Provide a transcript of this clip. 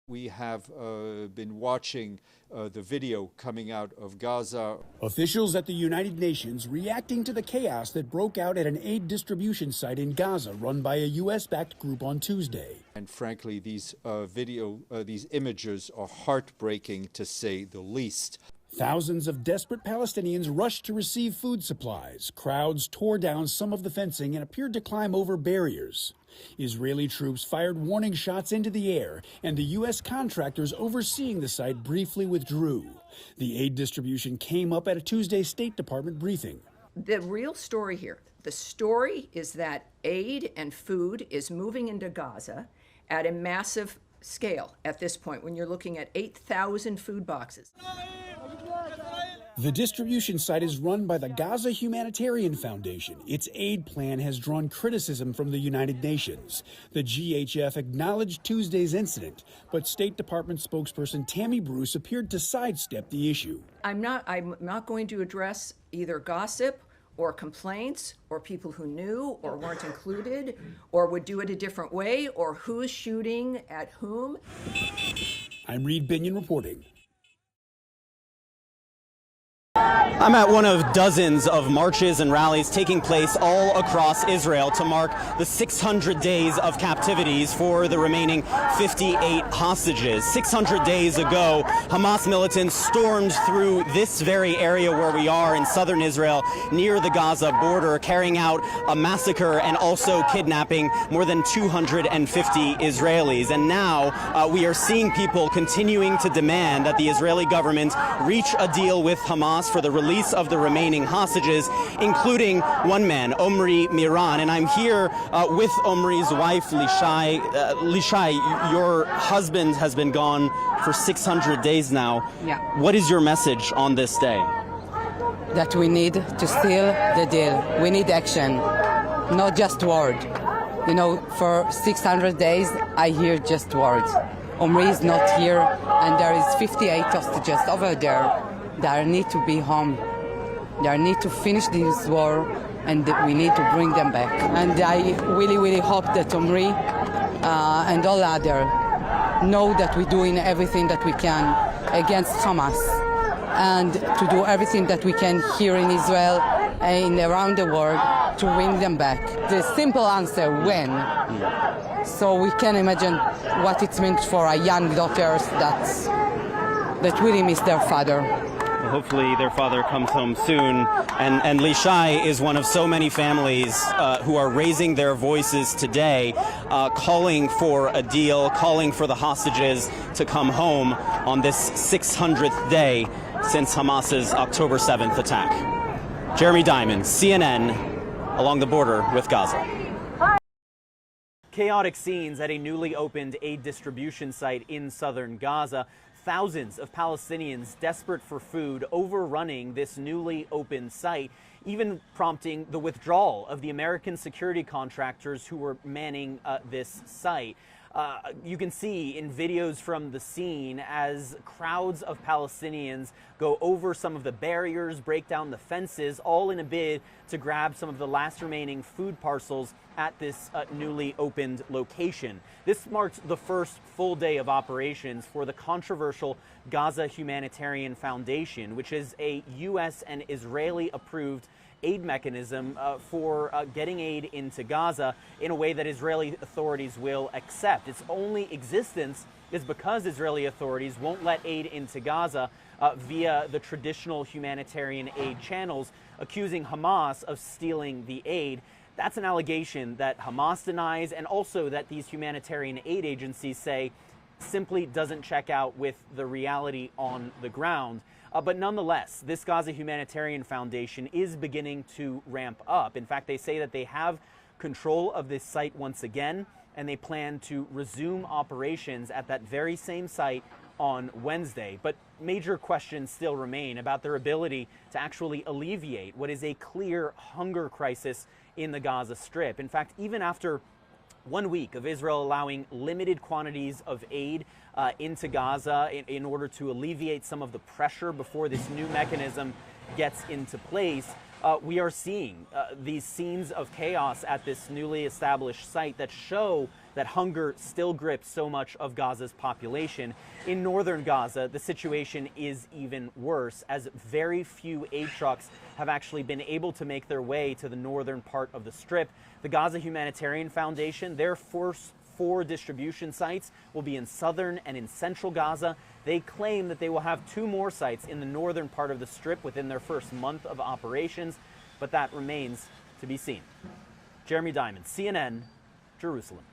We have been watching the video coming out of Gaza. Officials at the United Nations reacting to the chaos that broke out at an aid distribution site in Gaza run by a U.S.-backed group on Tuesday. And frankly, these these images are heartbreaking to say the least. Thousands of desperate Palestinians rushed to receive food supplies. Crowds tore down some of the fencing and appeared to climb over barriers. Israeli troops fired warning shots into the air, and the U.S. contractors overseeing the site briefly withdrew. The aid distribution came up at a Tuesday State Department briefing. The real story here, the story is that aid and food is moving into Gaza at a massive scale at this point, when you're looking at 8,000 food boxes. The distribution site is run by the Gaza Humanitarian Foundation. Its aid plan has drawn criticism from the United Nations. The GHF acknowledged Tuesday's incident, but State Department spokesperson Tammy Bruce appeared to sidestep the issue. I'm not going to address either gossip or complaints or people who knew or weren't included or would do it a different way or who's shooting at whom. I'm Reed Binion reporting. I'm at one of dozens of marches and rallies taking place all across Israel to mark the 600 days of captivities for the remaining 58 hostages. 600 days ago, Hamas militants stormed through this very area where we are in southern Israel near the Gaza border, carrying out a massacre and also kidnapping more than 250 Israelis. And now we are seeing people continuing to demand that the Israeli government reach a deal with Hamas for the release of the remaining hostages, including one man, Omri Miran. And I'm here with Omri's wife, Lishai. Lishai, your husband has been gone for 600 days now. Yeah. What is your message on this day? That we need to seal the deal. We need action, not just words. You know, for 600 days, I hear just words. Omri is not here, and there is 58 hostages over there. They need to be home. They need to finish this war, and we need to bring them back. And I really, really hope that Omri and all others know that we're doing everything that we can against Hamas, and to do everything that we can here in Israel and around the world to bring them back. The simple answer, when. So we can imagine what it means for our young daughters that really miss their father. Hopefully their father comes home soon. And Lishai is one of so many families who are raising their voices today, calling for a deal, calling for the hostages to come home on this 600th day since Hamas's October 7th attack. Jeremy Diamond, CNN, along the border with Gaza. Chaotic scenes at a newly opened aid distribution site in southern Gaza. Thousands of Palestinians desperate for food overrunning this newly opened site, even prompting the withdrawal of the American security contractors who were manning this site. You can see in videos from the scene as crowds of Palestinians go over some of the barriers, break down the fences, all in a bid to grab some of the last remaining food parcels at this newly opened location. This marks the first full day of operations for the controversial Gaza Humanitarian Foundation, which is a U.S. and Israeli-approved aid mechanism for getting aid into Gaza in a way that Israeli authorities will accept. Its only existence is because Israeli authorities won't let aid into Gaza via the traditional humanitarian aid channels, accusing Hamas of stealing the aid. That's an allegation that Hamas denies, and also that these humanitarian aid agencies say simply doesn't check out with the reality on the ground. But nonetheless, this Gaza Humanitarian Foundation is beginning to ramp up. In fact, they say that they have control of this site once again, and they plan to resume operations at that very same site on Wednesday. But major questions still remain about their ability to actually alleviate what is a clear hunger crisis in the Gaza Strip. In fact, even after 1 week of Israel allowing limited quantities of aid into Gaza in order to alleviate some of the pressure before this new mechanism gets into place, we are seeing these scenes of chaos at this newly established site that show that hunger still grips so much of Gaza's population. In northern Gaza, the situation is even worse, as very few aid trucks have actually been able to make their way to the northern part of the Strip. The Gaza Humanitarian Foundation, their first 4 distribution sites will be in southern and in central Gaza. They claim that they will have 2 more sites in the northern part of the Strip within their first month of operations, but that remains to be seen. Jeremy Diamond, CNN, Jerusalem.